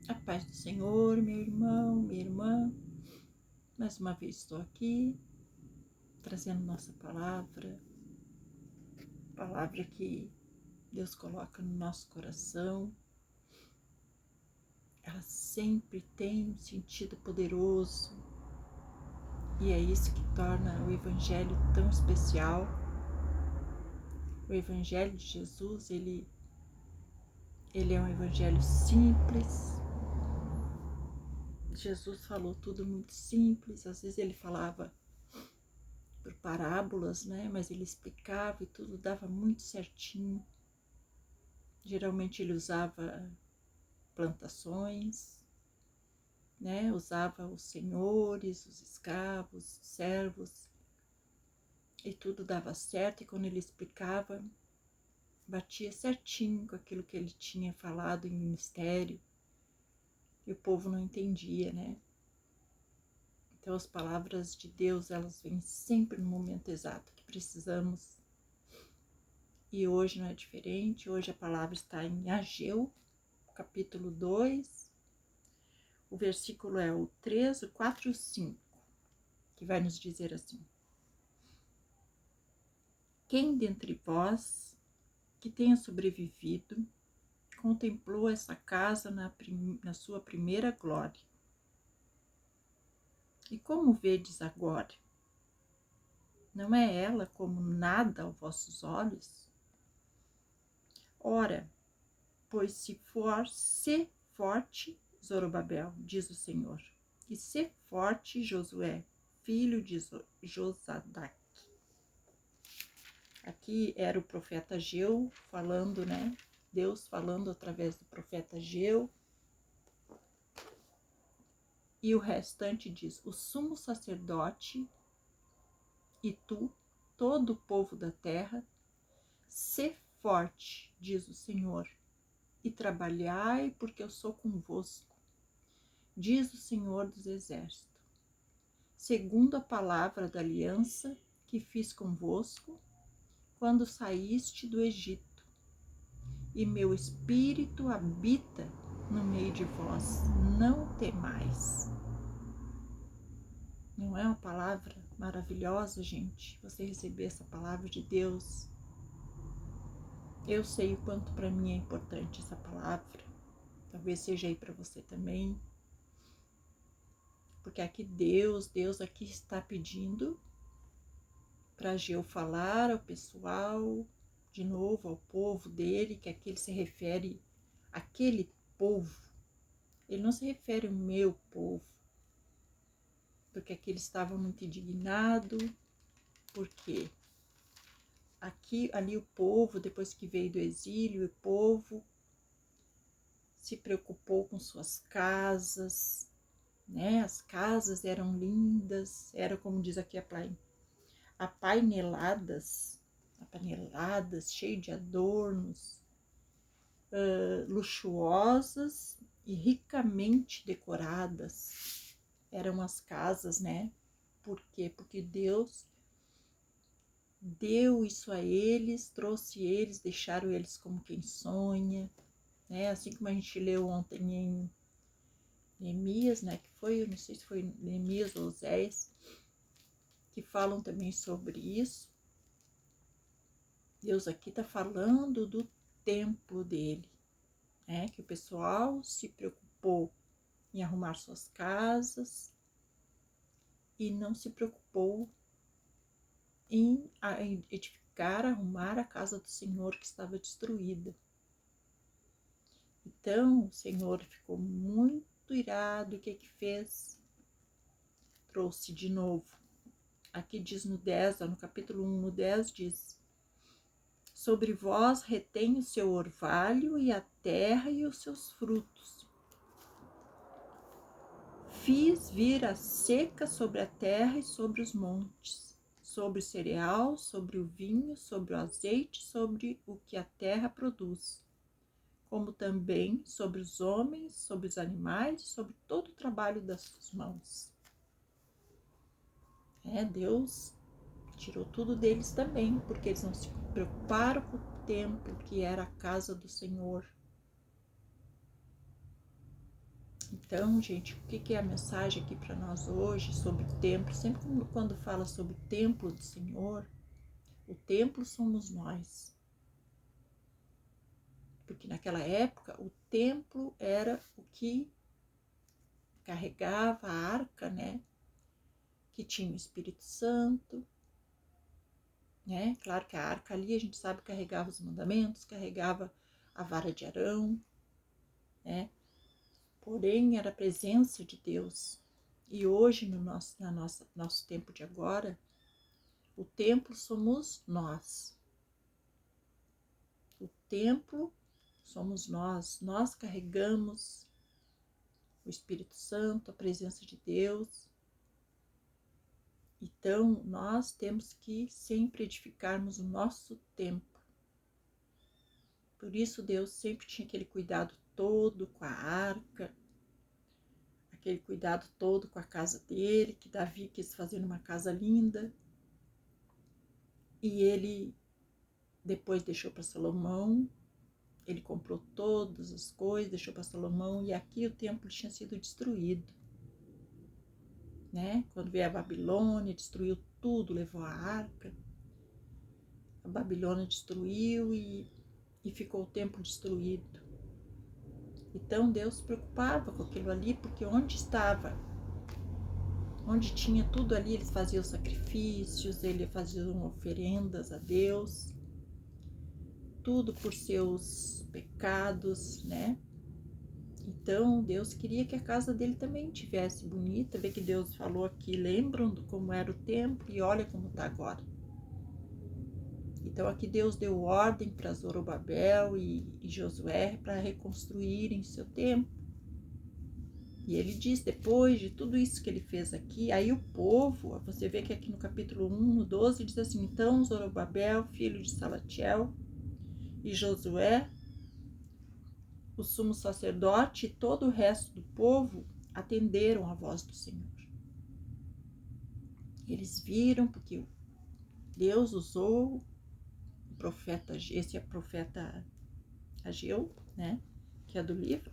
A paz do Senhor, meu irmão, minha irmã. Mais uma vez estou aqui, trazendo nossa palavra que Deus coloca no nosso coração. Ela sempre tem um sentido poderoso e é isso que torna o Evangelho tão especial. O Evangelho de Jesus, ele é um Evangelho simples. Jesus falou tudo muito simples, às vezes ele falava por parábolas, né? Mas ele explicava e tudo dava muito certinho. Geralmente ele usava plantações, né? Usava os senhores, os escravos, os servos, e tudo dava certo. E quando ele explicava, batia certinho com aquilo que ele tinha falado em ministério, e o povo não entendia, né? Então as palavras de Deus, elas vêm sempre no momento exato que precisamos. E hoje não é diferente. Hoje a palavra está em Ageu, capítulo 2, o versículo é o 3, o 4 e o 5, que vai nos dizer assim: quem dentre vós que tenha sobrevivido contemplou essa casa na sua primeira glória? E como vedes agora? Não é ela como nada aos vossos olhos? Ora, pois se forte, Zorobabel, diz o Senhor, e se forte, Josué, filho de Josadac. Aqui era o profeta Ageu falando, né? Deus falando através do profeta Ageu. E o restante diz: o sumo sacerdote e tu, todo o povo da terra, sê forte, diz o Senhor, e trabalhai, porque eu sou convosco, diz o Senhor dos Exércitos, segundo a palavra da aliança que fiz convosco, quando saíste do Egito, e meu espírito habita no meio de vós, não temais. Não é uma palavra maravilhosa, gente? Você receber essa palavra de Deus. Eu sei o quanto para mim é importante essa palavra. Talvez seja aí para você também. Porque aqui Deus aqui está pedindo para Ageu falar ao pessoal, de novo ao povo dele, que aqui ele se refere àquele povo. Ele não se refere ao meu povo, porque aqui ele estava muito indignado, porque ali o povo, depois que veio do exílio, o povo se preocupou com suas casas, né? As casas eram lindas, era como diz aqui apaineladas, cheio de adornos, luxuosas e ricamente decoradas. Eram as casas, né? Por quê? Porque Deus deu isso a eles, trouxe eles, deixaram eles como quem sonha, né? Assim como a gente leu ontem em Neemias, né? Que foi, eu não sei se foi Neemias ou Oséias, que falam também sobre isso. Deus aqui está falando do templo dele, né? Que o pessoal se preocupou em arrumar suas casas e não se preocupou em edificar, arrumar a casa do Senhor que estava destruída. Então o Senhor ficou muito irado. E o que fez? Trouxe de novo. Aqui diz no 10, no capítulo 1, no 10 diz: sobre vós retém o seu orvalho e a terra e os seus frutos. Fiz vir a seca sobre a terra e sobre os montes, sobre o cereal, sobre o vinho, sobre o azeite, sobre o que a terra produz, como também sobre os homens, sobre os animais, sobre todo o trabalho das suas mãos. Deus tirou tudo deles também, porque eles não se preocuparam com o templo, que era a casa do Senhor. Então, gente, o que é a mensagem aqui para nós hoje sobre o templo? Sempre quando fala sobre o templo do Senhor, o templo somos nós. Porque naquela época o templo era o que carregava a arca, né? Que tinha o Espírito Santo, né? Claro que a arca ali a gente sabe carregava os mandamentos, carregava a vara de Arão, né? Porém era a presença de Deus. E hoje no nosso tempo de agora, o templo somos nós. O templo somos nós. Nós carregamos o Espírito Santo, a presença de Deus. Então, nós temos que sempre edificarmos o nosso templo. Por isso, Deus sempre tinha aquele cuidado todo com a arca, aquele cuidado todo com a casa dele, que Davi quis fazer uma casa linda. E ele depois deixou para Salomão, ele comprou todas as coisas, deixou para Salomão, e aqui o templo tinha sido destruído. Né? Quando veio a Babilônia, destruiu tudo, levou a arca. A Babilônia destruiu e ficou o templo destruído. Então Deus se preocupava com aquilo ali, porque onde estava, onde tinha tudo ali, eles faziam sacrifícios, eles faziam oferendas a Deus, tudo por seus pecados, né? Então Deus queria que a casa dele também tivesse bonita. Vê que Deus falou aqui, lembram de como era o templo e olha como está agora. Então aqui Deus deu ordem para Zorobabel e Josué para reconstruírem seu templo. E ele diz, depois de tudo isso que ele fez aqui, aí o povo, você vê que aqui no capítulo 1, no 12, diz assim, então Zorobabel, filho de Salatiel, e Josué, o sumo sacerdote e todo o resto do povo atenderam a voz do Senhor. Eles viram, porque Deus usou o profeta, esse é o profeta Ageu, né, que é do livro,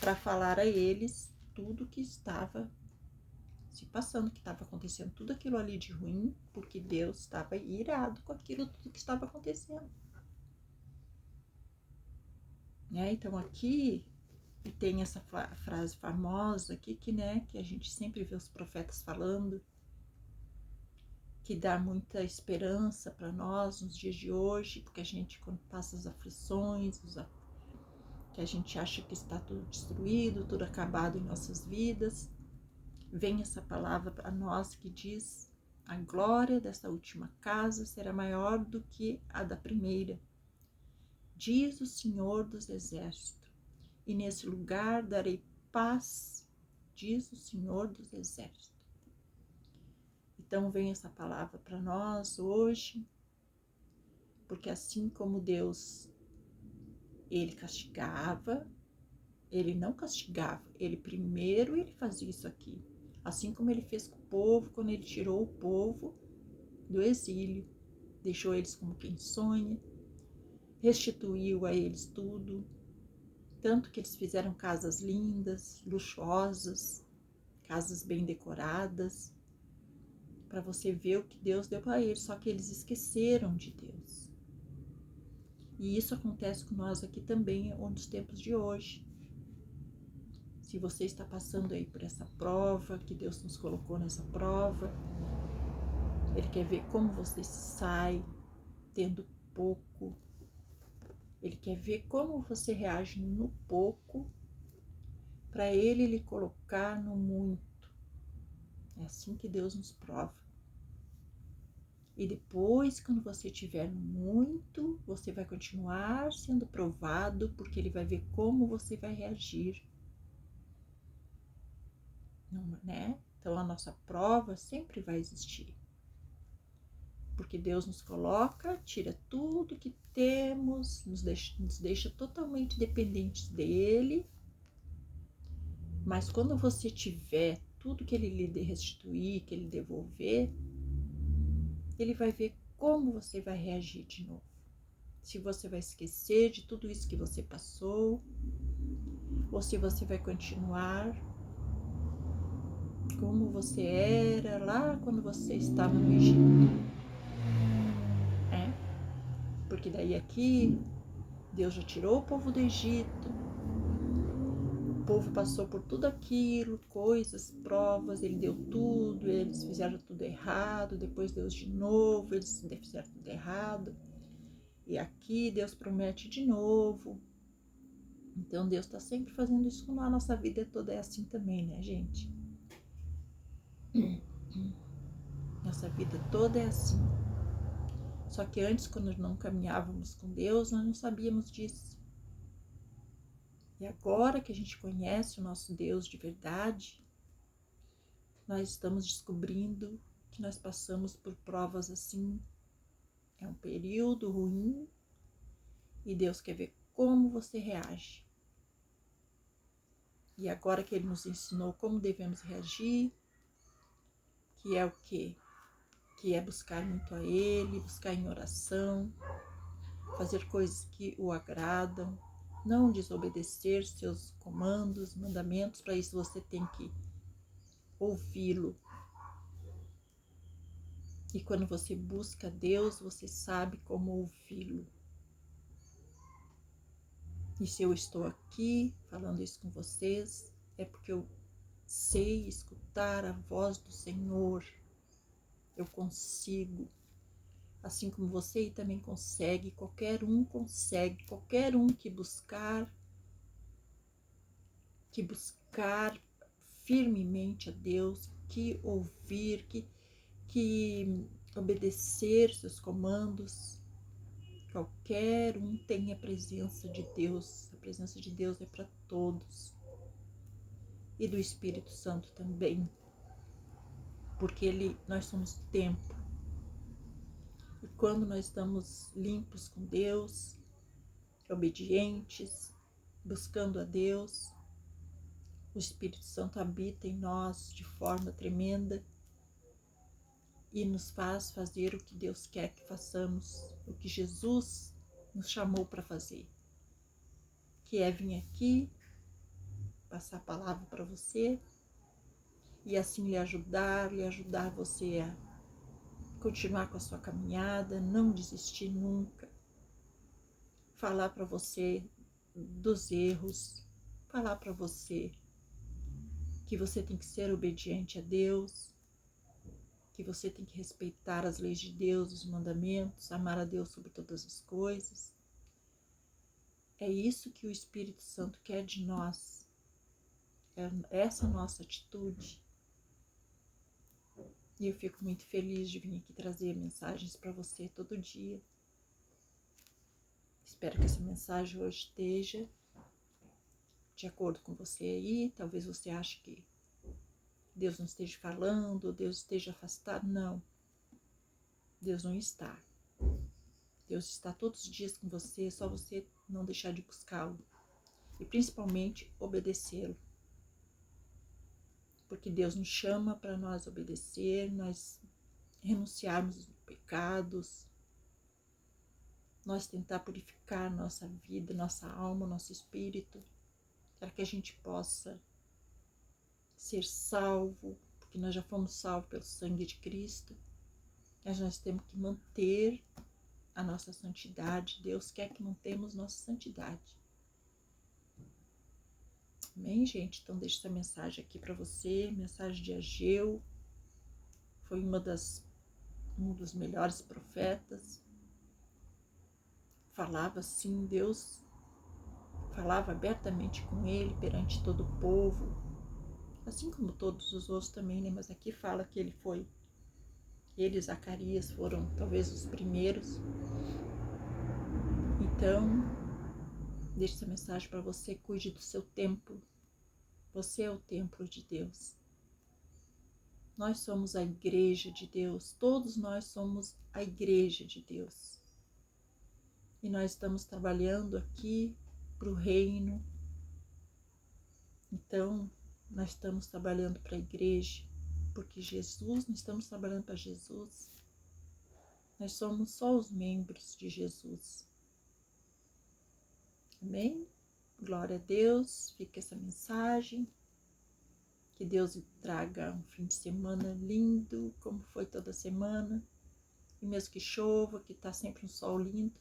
para falar a eles tudo que estava se passando, que estava acontecendo, tudo aquilo ali de ruim, porque Deus estava irado com aquilo tudo que estava acontecendo. Né? Então aqui tem essa frase famosa aqui que, né, que a gente sempre vê os profetas falando, que dá muita esperança para nós nos dias de hoje, porque a gente, quando passa as aflições, que a gente acha que está tudo destruído, tudo acabado em nossas vidas, vem essa palavra para nós que diz: a glória dessa última casa será maior do que a da primeira, diz o Senhor dos Exércitos, e nesse lugar darei paz, diz o Senhor dos Exércitos. Então vem essa palavra para nós hoje, porque assim como Deus, ele castigava, ele não castigava, ele primeiro ele fazia isso aqui, assim como ele fez com o povo, quando ele tirou o povo do exílio, deixou eles como quem sonha, restituiu a eles tudo, tanto que eles fizeram casas lindas, luxuosas, casas bem decoradas, para você ver o que Deus deu para eles, só que eles esqueceram de Deus. E isso acontece com nós aqui também, nos tempos de hoje. Se você está passando aí por essa prova, que Deus nos colocou nessa prova, Ele quer ver como você sai tendo pouco. Ele quer ver como você reage no pouco, para Ele lhe colocar no muito. É assim que Deus nos prova. E depois, quando você tiver no muito, você vai continuar sendo provado, porque Ele vai ver como você vai reagir. Não, né? Então, a nossa prova sempre vai existir. Porque Deus nos coloca, tira tudo que temos, nos deixa totalmente dependentes dEle. Mas quando você tiver tudo que Ele lhe restituir, que Ele devolver, Ele vai ver como você vai reagir de novo. Se você vai esquecer de tudo isso que você passou, ou se você vai continuar como você era lá quando você estava no Egito. Porque daí aqui Deus já tirou o povo do Egito, o povo passou por tudo aquilo, coisas, provas, ele deu tudo, eles fizeram tudo errado, depois Deus de novo, eles fizeram tudo errado. E aqui Deus promete de novo. Então Deus está sempre fazendo isso, a nossa vida toda é assim também, né, gente? Nossa vida toda é assim. Só que antes, quando não caminhávamos com Deus, nós não sabíamos disso. E agora que a gente conhece o nosso Deus de verdade, nós estamos descobrindo que nós passamos por provas assim. É um período ruim e Deus quer ver como você reage. E agora que Ele nos ensinou como devemos reagir, que é o quê? Que é buscar muito a Ele, buscar em oração, fazer coisas que o agradam, não desobedecer seus comandos, mandamentos. Para isso você tem que ouvi-lo. E quando você busca Deus, você sabe como ouvi-lo. E se eu estou aqui falando isso com vocês, é porque eu sei escutar a voz do Senhor. Eu consigo. Assim como você também consegue, qualquer um que buscar firmemente a Deus, que ouvir, que obedecer seus comandos. Qualquer um tem a presença de Deus. A presença de Deus é para todos. E do Espírito Santo também. Porque nós somos templo. E quando nós estamos limpos com Deus, obedientes, buscando a Deus, o Espírito Santo habita em nós de forma tremenda e nos faz fazer o que Deus quer que façamos, o que Jesus nos chamou para fazer, que é vir aqui, passar a palavra para você e assim lhe ajudar você a continuar com a sua caminhada, não desistir nunca, falar para você dos erros, falar para você que você tem que ser obediente a Deus, que você tem que respeitar as leis de Deus, os mandamentos, amar a Deus sobre todas as coisas. É isso que o Espírito Santo quer de nós, é essa nossa atitude. E eu fico muito feliz de vir aqui trazer mensagens para você todo dia. Espero que essa mensagem hoje esteja de acordo com você aí. Talvez você ache que Deus não esteja falando, Deus esteja afastado. Não, Deus não está. Deus está todos os dias com você, é só você não deixar de buscá-lo. E principalmente obedecê-lo. Porque Deus nos chama para nós obedecer, nós renunciarmos aos pecados, nós tentar purificar nossa vida, nossa alma, nosso espírito, para que a gente possa ser salvo, porque nós já fomos salvos pelo sangue de Cristo, mas nós temos que manter a nossa santidade. Deus quer que mantemos nossa santidade. Amém, gente? Então deixo essa mensagem aqui para você, mensagem de Ageu. Foi um dos melhores profetas. Falava assim, Deus falava abertamente com ele perante todo o povo, assim como todos os outros também, né? Mas aqui fala que ele e Zacarias foram talvez os primeiros. Então, deixo essa mensagem para você, cuide do seu templo. Você é o templo de Deus. Nós somos a igreja de Deus, todos nós somos a igreja de Deus. E nós estamos trabalhando aqui para o reino. Então, nós estamos trabalhando para a igreja, porque Jesus, nós estamos trabalhando para Jesus. Nós somos só os membros de Jesus. Amém? Glória a Deus, fica essa mensagem. Que Deus traga um fim de semana lindo, como foi toda semana. E mesmo que chova, que está sempre um sol lindo.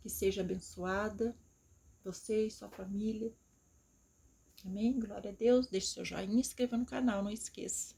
Que seja abençoada, você e sua família. Amém? Glória a Deus. Deixe seu joinha e inscreva no canal, não esqueça.